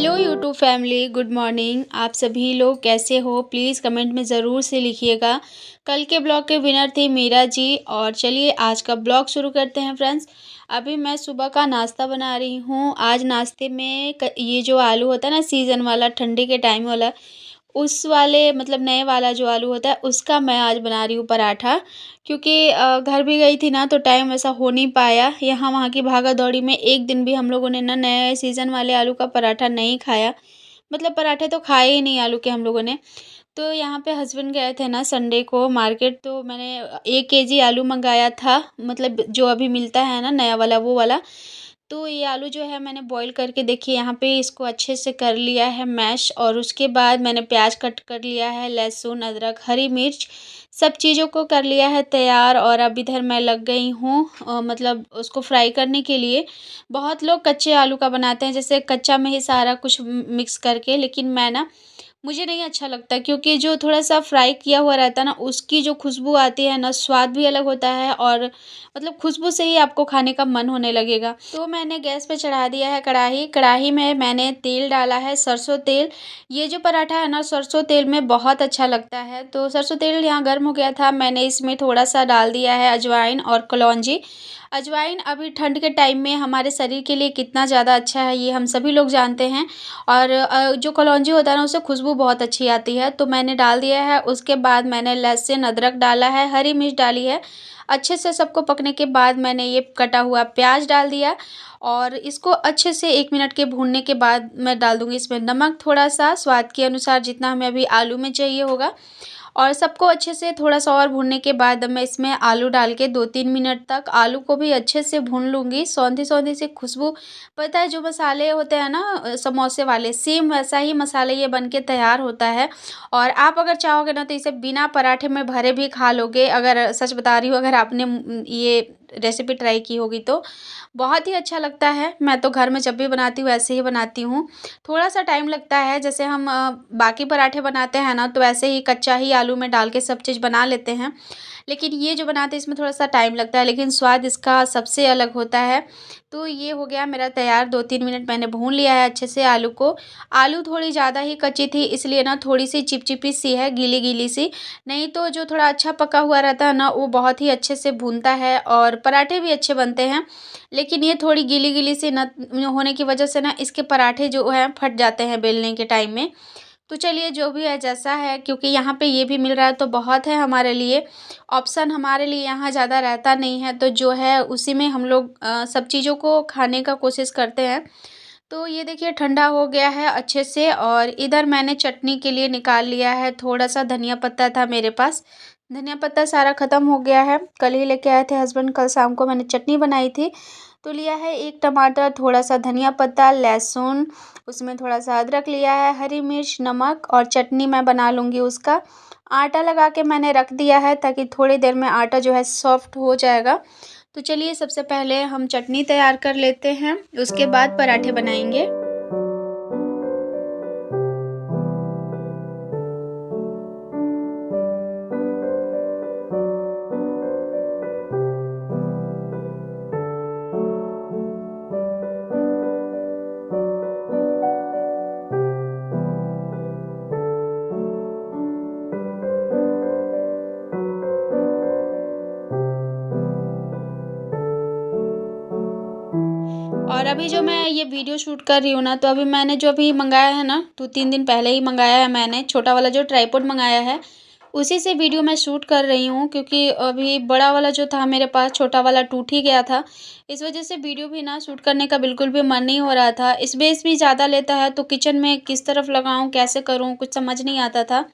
Hello YouTube family, good morning. आप सभी लोग कैसे हो? प्लीज़ कमेंट में ज़रूर से लिखिएगा। कल के ब्लॉग के विनर थे मीरा जी। और चलिए आज का ब्लॉग शुरू करते हैं फ्रेंड्स। अभी मैं सुबह का नाश्ता बना रही हूँ। आज नाश्ते में ये जो आलू होता है ना, सीज़न वाला, ठंडी के टाइम वाला, उस वाले मतलब नए वाला जो आलू होता है उसका मैं आज बना रही हूँ पराठा। क्योंकि घर भी गई थी ना तो टाइम ऐसा हो नहीं पाया, यहाँ वहाँ की भागा दौड़ी में एक दिन भी हम लोगों ने ना नए सीज़न वाले आलू का पराठा नहीं खाया। मतलब पराठे तो खाए ही नहीं आलू के हम लोगों ने। तो यहाँ पे हस्बैंड गए थे ना संडे को मार्केट, तो मैंने 1 केजी आलू मंगाया था, मतलब जो अभी मिलता है ना नया वाला वो वाला। तो ये आलू जो है मैंने बॉईल करके देखिए यहाँ पे इसको अच्छे से कर लिया है मैश, और उसके बाद मैंने प्याज कट कर लिया है, लहसुन, अदरक, हरी मिर्च, सब चीज़ों को कर लिया है तैयार। और अब इधर मैं लग गई हूँ मतलब उसको फ्राई करने के लिए। बहुत लोग कच्चे आलू का बनाते हैं, जैसे कच्चा में ही सारा कुछ मिक्स करके, लेकिन मैं ना, मुझे नहीं अच्छा लगता, क्योंकि जो थोड़ा-सा फ्राई किया हुआ रहता है ना, उसकी जो खुशबू आती है ना, स्वाद भी अलग होता है, और मतलब खुशबू से ही आपको खाने का मन होने लगेगा। तो मैंने गैस पे चढ़ा दिया है कढ़ाई। कढ़ाई में मैंने तेल डाला है, सरसों तेल। ये जो पराठा है ना, सरसों तेल में बहुत अच्छा लगता है। तो सरसों तेल यहाँ गर्म हो गया था, मैंने इसमें थोड़ा-सा डाल दिया है अजवाइन और कलौंजी। अजवाइन अभी ठंड के टाइम में हमारे शरीर के लिए कितना ज़्यादा अच्छा है, ये हम सभी लोग जानते हैं। और जो कलौंजी होता है ना, उससे खुशबू बहुत अच्छी आती है, तो मैंने डाल दिया है। उसके बाद मैंने लहसुन, अदरक डाला है, हरी मिर्च डाली है। अच्छे से सबको पकने के बाद मैंने ये कटा हुआ प्याज डाल दिया, और इसको अच्छे से 1 मिनट के भूनने के बाद मैं डाल दूँगी इसमें नमक थोड़ा-सा स्वाद के अनुसार, जितना हमें अभी आलू में चाहिए होगा। और सबको अच्छे से थोड़ा-सा और भूनने के बाद अब मैं इसमें आलू डाल के 2-3 मिनट तक आलू को भी अच्छे से भून लूँगी। सौंधी-सौंधी सी खुशबू, पता है जो मसाले होते हैं ना समोसे वाले, सेम वैसा ही मसाले ये बन के तैयार होता है। और आप अगर चाहोगे ना तो इसे बिना पराठे में भरे भी खा लोगे, अगर सच बता रही हूँ, अगर आपने ये रेसिपी ट्राई की होगी तो। बहुत ही अच्छा लगता है। मैं तो घर में जब भी बनाती हूँ ऐसे ही बनाती हूँ। थोड़ा-सा टाइम लगता है, जैसे हम बाकी पराठे बनाते हैं ना तो ऐसे ही कच्चा ही आलू में डाल के सब चीज़ बना लेते हैं। लेकिन ये जो बनाते हैं इसमें थोड़ा-सा टाइम लगता है, लेकिन स्वाद इसका सबसे अलग होता है। तो ये हो गया मेरा तैयार, 2-3 मिनट मैंने भून लिया है अच्छे से आलू को। आलू थोड़ी ज़्यादा ही कच्ची थी, इसलिए ना थोड़ी-सी चिपचिपी सी है, गीली-गीली सी। नहीं तो जो थोड़ा अच्छा पका हुआ रहता है ना, वो बहुत ही अच्छे से भूनता है और पराठे भी अच्छे बनते हैं। लेकिन ये थोड़ी गीली-गीली सी न होने की वजह से ना इसके पराठे जो हैं फट जाते हैं बेलने के टाइम में। तो चलिए जो भी है जैसा है, क्योंकि यहाँ पे ये भी मिल रहा है तो बहुत है हमारे लिए। ऑप्शन हमारे लिए यहाँ ज़्यादा रहता नहीं है, तो जो है उसी में हम लोग सब चीज़ों को खाने का कोशिश करते हैं। तो ये देखिए ठंडा हो गया है अच्छे से, और इधर मैंने चटनी के लिए निकाल लिया है, थोड़ा-सा धनिया पत्ता था मेरे पास। धनिया पत्ता सारा ख़त्म हो गया है, कल ही लेके आए थे हस्बैंड, कल शाम को मैंने चटनी बनाई थी। तो लिया है 1 टमाटर, थोड़ा-सा धनिया पत्ता, लहसुन, उसमें थोड़ा-सा अदरक लिया है, हरी मिर्च, नमक, और चटनी मैं बना लूँगी उसका। आटा लगा के मैंने रख दिया है ताकि थोड़ी देर में आटा जो है सॉफ्ट हो जाएगा। तो चलिए सबसे पहले हम चटनी तैयार कर लेते हैं, उसके बाद पराठे बनाएँगे। और अभी जो मैं ये वीडियो शूट कर रही हूँ ना, तो अभी मैंने जो अभी मँगाया है ना, 2-3 दिन पहले ही मँगाया है मैंने, छोटा वाला जो ट्राइपॉड मँगाया है, उसी से वीडियो मैं शूट कर रही हूँ, क्योंकि अभी बड़ा वाला जो था मेरे पास, छोटा वाला टूट ही गया था। इस वज़ह से वीडियो भी ना शूट करने का बिल्कुल भी मन नहीं हो रहा था। स्पेस भी ज़्यादा लेता है, तो किचन में किस तरफ लगाऊँ, कैसे करूँ, कुछ समझ नहीं आता था।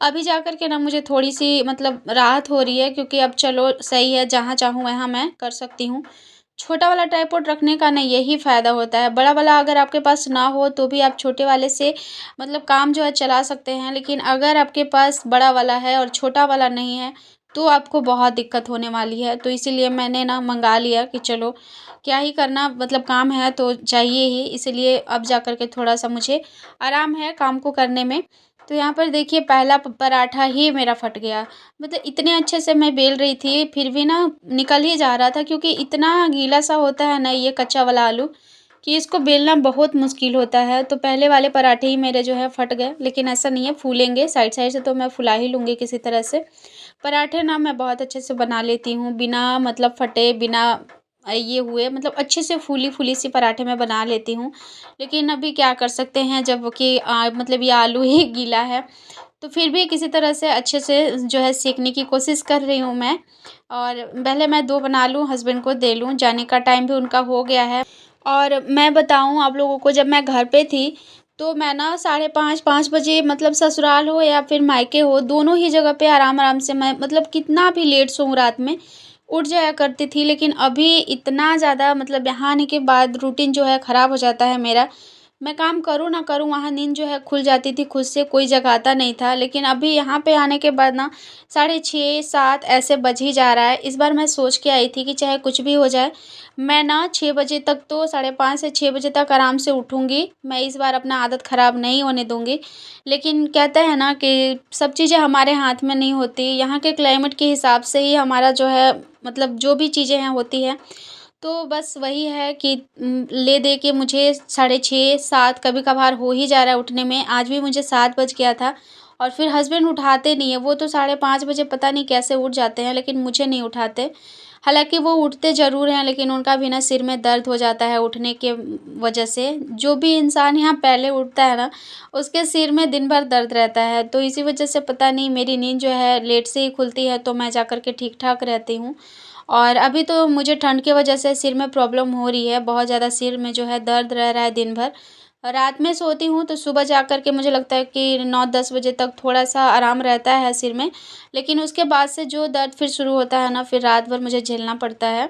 अभी जा कर के ना मुझे थोड़ी-सी मतलब राहत हो रही है, क्योंकि अब चलो सही है, जहाँ चाहूँ वहाँ मैं कर सकती हूँ। छोटा वाला ट्राइपॉड रखने का ना यही फ़ायदा होता है। बड़ा वाला अगर आपके पास ना हो तो भी आप छोटे वाले से मतलब काम जो है चला सकते हैं। लेकिन अगर आपके पास बड़ा वाला है और छोटा वाला नहीं है, तो आपको बहुत दिक्कत होने वाली है। तो इसीलिए मैंने ना मँगा लिया कि चलो क्या ही करना, मतलब काम है तो चाहिए ही। इसीलिए अब जा कर के थोड़ा-सा मुझे आराम है काम को करने में। तो यहाँ पर देखिए पहला पराठा ही मेरा फट गया। मतलब इतने अच्छे से मैं बेल रही थी, फिर भी ना निकल ही जा रहा था, क्योंकि इतना गीला सा होता है ना ये कच्चा वाला आलू, कि इसको बेलना बहुत मुश्किल होता है। तो पहले वाले पराठे ही मेरे जो है फट गए, लेकिन ऐसा नहीं है, फूलेंगे साइड साइड से, तो मैं फुला ही लूँगी किसी तरह से। पराठे ना मैं बहुत अच्छे से बना लेती हूँ, बिना मतलब फटे, बिना ये हुए, मतलब अच्छे से फूली-फूली सी पराठे मैं बना लेती हूँ। लेकिन अभी क्या कर सकते हैं, जब कि मतलब ये आलू ही गीला है, तो फिर भी किसी तरह से अच्छे से जो है सेंकने की कोशिश कर रही हूँ मैं। और पहले मैं 2 बना लूँ, हस्बैंड को दे लूँ, जाने का टाइम भी उनका हो गया है। और मैं बताऊँ आप लोगों को, जब मैं घर पे थी, तो मैं ना साढ़े 5 बजे, मतलब ससुराल हो या फिर मायके हो, दोनों ही जगह पे आराम-आराम से मैं, मतलब कितना भी लेट सोऊँ रात में, उठ जाया करती थी। लेकिन अभी इतना ज़्यादा, मतलब यहाँ आने के बाद रूटीन जो है ख़राब हो जाता है मेरा। मैं काम करूँ ना करूँ, वहाँ नींद जो है खुल जाती थी खुद से, कोई जगाता नहीं था। लेकिन अभी यहाँ पे आने के बाद ना साढ़े 6-7 ऐसे बज ही जा रहा है। इस बार मैं सोच के आई थी कि चाहे कुछ भी हो जाए, मैं ना 6 बजे तक, तो साढ़े 5 से 6 बजे तक आराम से उठूँगी। मैं इस बार अपना आदत ख़राब नहीं होने दूँगी। लेकिन कहते हैं ना कि सब चीज़ें हमारे हाथ में नहीं होती। यहाँ के क्लाइमेट के हिसाब से ही हमारा जो है, मतलब जो भी चीज़ें हैं होती हैं। तो बस वही है कि ले दे के मुझे साढ़े 6-7 कभी-कभार हो ही जा रहा है उठने में। आज भी मुझे 7 बज गया था, और फिर हस्बैंड उठाते नहीं हैं। वो तो साढ़े 5 बजे पता नहीं कैसे उठ जाते हैं, लेकिन मुझे नहीं उठाते। हालाँकि वो उठते ज़रूर हैं, लेकिन उनका भी ना सिर में दर्द हो जाता है उठने के वजह से। जो भी इंसान यहाँ पहले उठता है ना, उसके सिर में दिन भर दर्द रहता है। तो इसी वजह से पता नहीं मेरी नींद जो है लेट से ही खुलती है, तो मैं जा कर के ठीक-ठाक रहती हूँ। और अभी तो मुझे ठंड की वजह से सिर में प्रॉब्लम हो रही है, बहुत ज़्यादा सिर में जो है दर्द रह रहा है दिन भर। रात में सोती हूँ तो सुबह जा कर के मुझे लगता है कि 9-10 बजे तक थोड़ा-सा आराम रहता है सिर में, लेकिन उसके बाद से जो दर्द फिर शुरू होता है ना, फिर रात भर मुझे झेलना पड़ता है।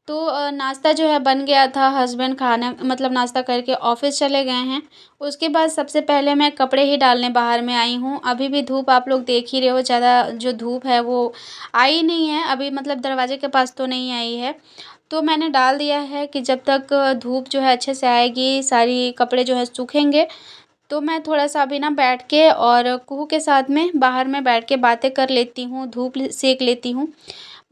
तो नाश्ता जो है बन गया था, हस्बैंड खाना मतलब नाश्ता करके ऑफ़िस चले गए हैं। उसके बाद सबसे पहले मैं कपड़े ही डालने बाहर में आई हूँ। अभी भी धूप आप लोग देख ही रहे हो, ज़्यादा जो धूप है वो आई नहीं है अभी, मतलब दरवाज़े के पास तो नहीं आई है। तो मैंने डाल दिया है कि जब तक धूप जो है अच्छे से आएगी, सारी कपड़े जो है सूखेंगे, तो मैं थोड़ा-सा अभी ना बैठ के और कुहू के साथ में बाहर में बैठ के बातें कर लेती हूँ, धूप ल सेक लेती हूँ।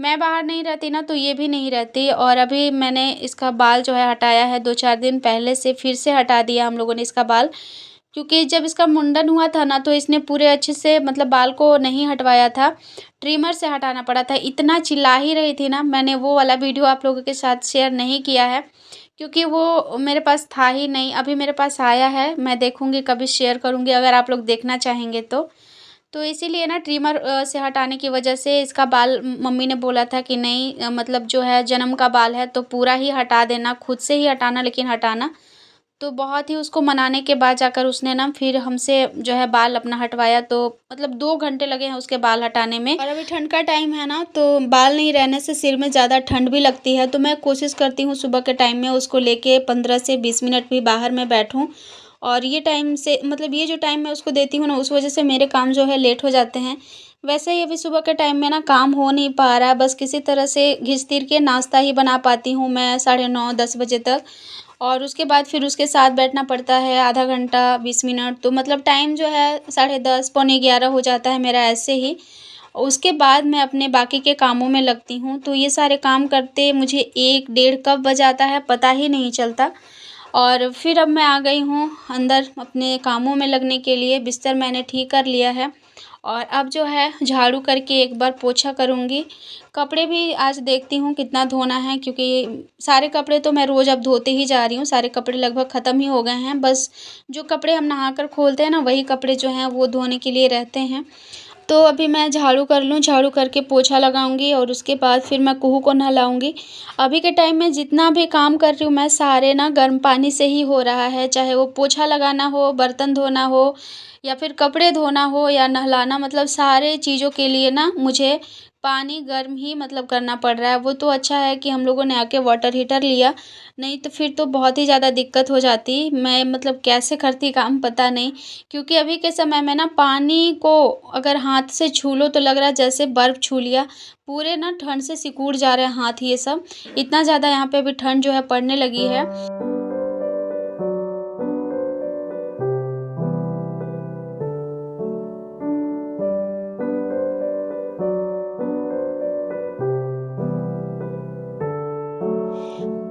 मैं बाहर नहीं रहती ना, तो ये भी नहीं रहती। और अभी मैंने इसका बाल जो है हटाया है, 2-4 दिन पहले से फिर से हटा दिया हम लोगों ने इसका बाल। क्योंकि जब इसका मुंडन हुआ था ना, तो इसने पूरे अच्छे से, मतलब बाल को नहीं हटवाया था, ट्रिमर से हटाना पड़ा था। इतना चिल्ला ही रही थी ना, मैंने वो वाला वीडियो आप लोगों के साथ शेयर नहीं किया है, क्योंकि वो मेरे पास था ही नहीं। अभी मेरे पास आया है, मैं देखूँगी, कभी शेयर करूँगी अगर आप लोग देखना चाहेंगे तो। तो इसीलिए ना ट्रिमर से हटाने की वजह से इसका बाल, मम्मी ने बोला था कि नहीं, मतलब जो है जन्म का बाल है तो पूरा ही हटा देना, खुद से ही हटाना, लेकिन हटाना। तो बहुत ही उसको मनाने के बाद जाकर उसने ना फिर हमसे जो है बाल अपना हटवाया, तो मतलब 2 घंटे लगे हैं उसके बाल हटाने में। और अभी ठंड का टाइम है ना, तो बाल नहीं रहने से सिर में ज़्यादा ठंड भी लगती है, तो मैं कोशिश करती हूँ सुबह के टाइम में उसको लेके 15 से 20 मिनट भी बाहर में बैठूँ। और ये टाइम से, मतलब ये जो टाइम मैं उसको देती हूँ ना, उस वजह से मेरे काम जो है लेट हो जाते हैं। वैसे ही अभी सुबह के टाइम में ना काम हो नहीं पा रहा है, बस किसी तरह से घिस-तीर के नाश्ता ही बना पाती हूँ मैं साढ़े 9-10 बजे तक। और उसके बाद फिर उसके साथ बैठना पड़ता है आधा घंटा 20 मिनट, तो मतलब टाइम जो है साढ़े 10 पौने 11 हो जाता है मेरा ऐसे ही। उसके बाद मैं अपने बाकी के कामों में लगती हूँ, तो ये सारे काम करते मुझे 1 डेढ़ कब बज जाता है पता ही नहीं चलता। और फिर अब मैं आ गई हूँ अंदर अपने कामों में लगने के लिए, बिस्तर मैंने ठीक कर लिया है। और अब जो है झाड़ू करके एक बार पोछा करूँगी। कपड़े भी आज देखती हूँ कितना धोना है, क्योंकि सारे कपड़े तो मैं रोज़ अब धोते ही जा रही हूँ, सारे कपड़े लगभग ख़त्म ही हो गए हैं। बस जो कपड़े हम नहाकर खोलते हैं ना, वही कपड़े जो हैं वो धोने के लिए रहते हैं। तो अभी मैं झाड़ू कर लूँ, झाड़ू करके पोछा लगाऊँगी और उसके बाद फिर मैं कुहू को नहलाऊँगी। अभी के टाइम में जितना भी काम कर रही हूँ मैं, सारे ना गर्म पानी से ही हो रहा है, चाहे वो पोछा लगाना हो, बर्तन धोना हो, या फिर कपड़े धोना हो या नहलाना, मतलब सारे चीज़ों के लिए ना मुझे पानी गर्म ही मतलब करना पड़ रहा है। वो तो अच्छा है कि हम लोगों ने आके वाटर हीटर लिया, नहीं तो फिर तो बहुत ही ज़्यादा दिक्कत हो जाती। मैं मतलब कैसे करती काम पता नहीं। क्योंकि अभी के समय में ना पानी को अगर हाथ से छू लो तो लग रहा है जैसे बर्फ़ छू लिया। पूरे ना ठंड से सिकुड़ जा रहे हैं हाथ ये सब। इतना ज़्यादा यहाँ पे अभी ठंड जो है पड़ने लगी है।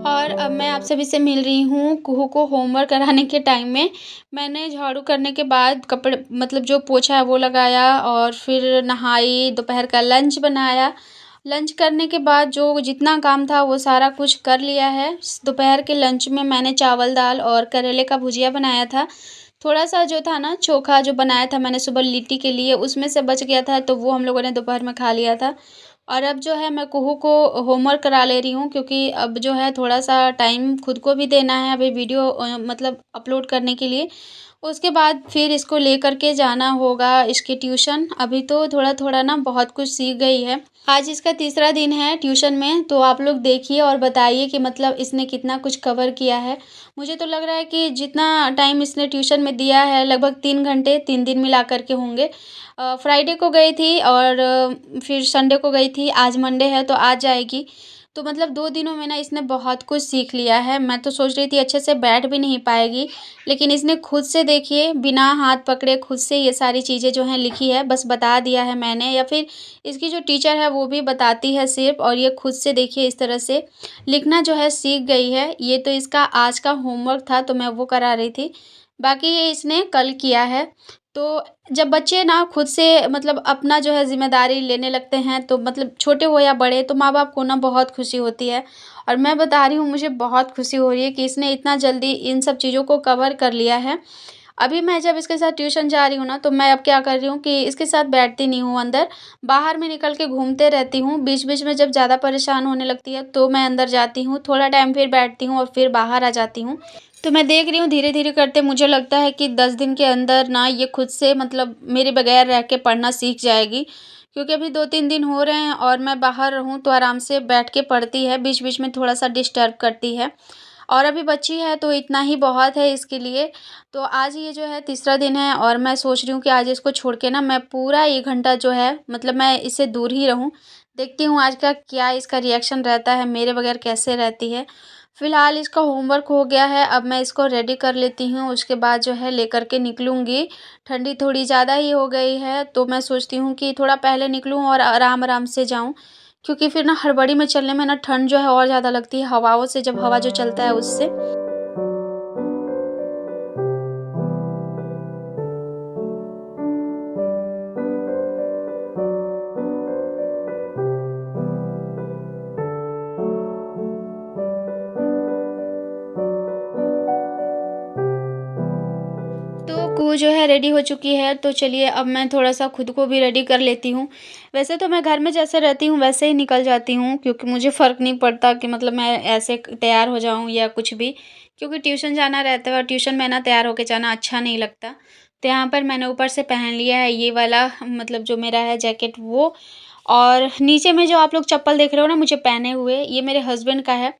और अब मैं आप सभी से मिल रही हूँ। कुहू को होमवर्क कराने के टाइम में मैंने झाड़ू करने के बाद कपड़े मतलब जो पोछा है वो लगाया और फिर नहाई, दोपहर का लंच बनाया। लंच करने के बाद जो जितना काम था वो सारा कुछ कर लिया है। दोपहर के लंच में मैंने चावल, दाल और करेले का भुजिया बनाया था। थोड़ा-सा जो था ना चोखा जो बनाया था मैंने सुबह लिट्टी के लिए उसमें से बच गया था, तो वो हम लोगों ने दोपहर में खा लिया था। और अब जो है मैं कुहू को होमवर्क करा ले रही हूँ, क्योंकि अब जो है थोड़ा-सा टाइम खुद को भी देना है अभी वीडियो मतलब अपलोड करने के लिए। उसके बाद फिर इसको लेकर के जाना होगा इसके ट्यूशन। अभी तो थोड़ा-थोड़ा ना बहुत कुछ सीख गई है। आज इसका तीसरा दिन है ट्यूशन में, तो आप लोग देखिए और बताइए कि मतलब इसने कितना कुछ कवर किया है। मुझे तो लग रहा है कि जितना टाइम इसने ट्यूशन में दिया है लगभग 3 घंटे 3 दिन मिला कर के होंगे। फ्राइडे को गई थी और फिर संडे को गई थी, आज मंडे है तो आज जाएगी। तो मतलब 2 दिनों में ना इसने बहुत कुछ सीख लिया है। मैं तो सोच रही थी अच्छे से बैठ भी नहीं पाएगी, लेकिन इसने खुद से देखिए बिना हाथ पकड़े खुद से ये सारी चीज़ें जो हैं लिखी है, बस बता दिया है मैंने या फिर इसकी जो टीचर है वो भी बताती है सिर्फ़, और ये खुद से देखिए इस तरह से लिखना जो है सीख गई है। ये तो इसका आज का होमवर्क था तो मैं वो करा रही थी। बाकी ये इसने कल किया है। तो जब बच्चे ना खुद से मतलब अपना जो है ज़िम्मेदारी लेने लगते हैं, तो मतलब छोटे हो या बड़े, तो माँ-बाप को ना बहुत खुशी होती है। और मैं बता रही हूँ मुझे बहुत खुशी हो रही है कि इसने इतना जल्दी इन सब चीज़ों को कवर कर लिया है। अभी मैं जब इसके साथ ट्यूशन जा रही हूँ ना, तो मैं अब क्या कर रही हूँ कि इसके साथ बैठती नहीं हूँ अंदर, बाहर में निकल के घूमते रहती हूँ। बीच-बीच में जब ज़्यादा परेशान होने लगती है, तो मैं अंदर जाती हूँ, थोड़ा टाइम फिर बैठती हूँ और फिर बाहर आ जाती हूँ। तो मैं देख रही हूँ धीरे-धीरे करते मुझे लगता है कि 10 दिन के अंदर ना ये खुद से मतलब मेरे बगैर रह के पढ़ना सीख जाएगी। क्योंकि अभी 2-3 दिन हो रहे हैं और मैं बाहर रहूँ तो आराम से बैठ के पढ़ती है, बीच-बीच में थोड़ा-सा डिस्टर्ब करती है। और अभी बच्ची है तो इतना ही बहुत है इसके लिए। तो आज ये जो है तीसरा दिन है और मैं सोच रही हूँ कि आज इसको छोड़ के ना मैं पूरा 1 घंटा जो है मतलब मैं इससे दूर ही रहूँ। देखती हूँ आज का क्या इसका रिएक्शन रहता है, मेरे बगैर कैसे रहती है। फ़िलहाल इसका होमवर्क हो गया है, अब मैं इसको रेडी कर लेती हूँ, उसके बाद जो है लेकर के निकलूँगी। ठंडी थोड़ी ज़्यादा ही हो गई है, तो मैं सोचती हूँ कि थोड़ा पहले निकलूँ और आराम-आराम से जाऊँ। क्योंकि फिर ना हड़बड़ी में चलने में ना ठंड जो है और ज़्यादा लगती है हवाओं से, जब हवा जो चलता है उससे। तो कू जो है रेडी हो चुकी है, तो चलिए अब मैं थोड़ा-सा खुद को भी रेडी कर लेती हूँ। वैसे तो मैं घर में जैसे रहती हूँ वैसे ही निकल जाती हूँ, क्योंकि मुझे फ़र्क नहीं पड़ता कि मतलब मैं ऐसे तैयार हो जाऊँ या कुछ भी। क्योंकि ट्यूशन जाना रहता है और ट्यूशन में ना तैयार होके जाना अच्छा नहीं लगता। तो यहाँ पर मैंने ऊपर से पहन लिया है ये वाला मतलब जो मेरा है जैकेट वो, और नीचे में जो आप लोग चप्पल देख रहे हो ना मुझे पहने हुए, ये मेरे हस्बैंड का है।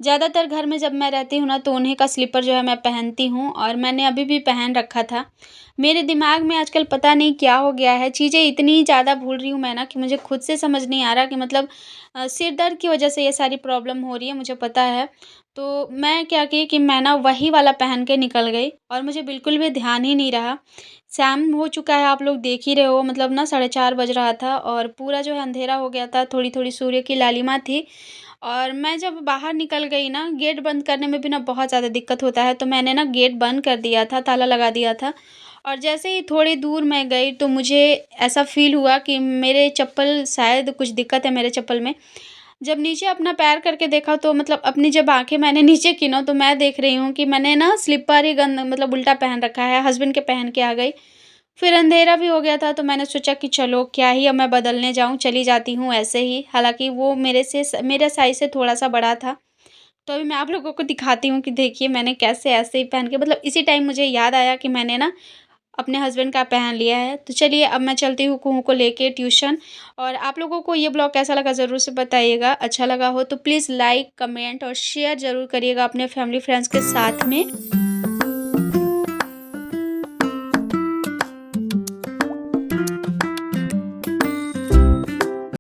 ज़्यादातर घर में जब मैं रहती हूँ ना तो उन्हीं का स्लीपर जो है मैं पहनती हूँ, और मैंने अभी भी पहन रखा था। मेरे दिमाग में आजकल पता नहीं क्या हो गया है, चीज़ें इतनी ज़्यादा भूल रही हूँ मैं ना कि मुझे खुद से समझ नहीं आ रहा कि मतलब सिर दर्द की वज़ह से ये सारी प्रॉब्लम हो रही है, मुझे पता है। तो मैं क्या की कि मैं ना वही वाला पहन के निकल गई और मुझे बिल्कुल भी ध्यान ही नहीं रहा। शाम हो चुका है, आप लोग देख ही रहे हो, मतलब ना 4:30 बज रहा था और पूरा जो है अंधेरा हो गया था, थोड़ी-थोड़ी सूर्य की लालिमा थी। और मैं जब बाहर निकल गई ना, गेट बंद करने में भी ना बहुत ज़्यादा दिक्कत होता है, तो मैंने ना गेट बंद कर दिया था, ताला लगा दिया था। और जैसे ही थोड़ी दूर मैं गई तो मुझे ऐसा फ़ील हुआ कि मेरे चप्पल शायद कुछ दिक्कत है मेरे चप्पल में। जब नीचे अपना पैर करके देखा तो मतलब अपनी जब आँखें मैंने नीचे की ना, तो मैं देख रही हूँ कि मैंने ना स्लीपर ही गंद मतलब उल्टा पहन रखा है, हस्बैंड के पहन के आ गई। फिर अंधेरा भी हो गया था तो मैंने सोचा कि चलो क्या ही अब मैं बदलने जाऊँ, चली जाती हूँ ऐसे ही। हालाँकि वो मेरे साइज़ से थोड़ा-सा बड़ा था। तो अभी मैं आप लोगों को दिखाती हूँ कि देखिए मैंने कैसे ऐसे ही पहन के मतलब इसी टाइम मुझे याद आया कि मैंने ना अपने हस्बैंड का पहन लिया है। तो चलिए अब मैं चलती हूँ कुहू को लेके ट्यूशन। और आप लोगों को ये ब्लॉग कैसा लगा ज़रूर से बताइएगा। अच्छा लगा हो तो प्लीज़ लाइक, कमेंट और शेयर ज़रूर करिएगा अपने फैमिली फ्रेंड्स के साथ में।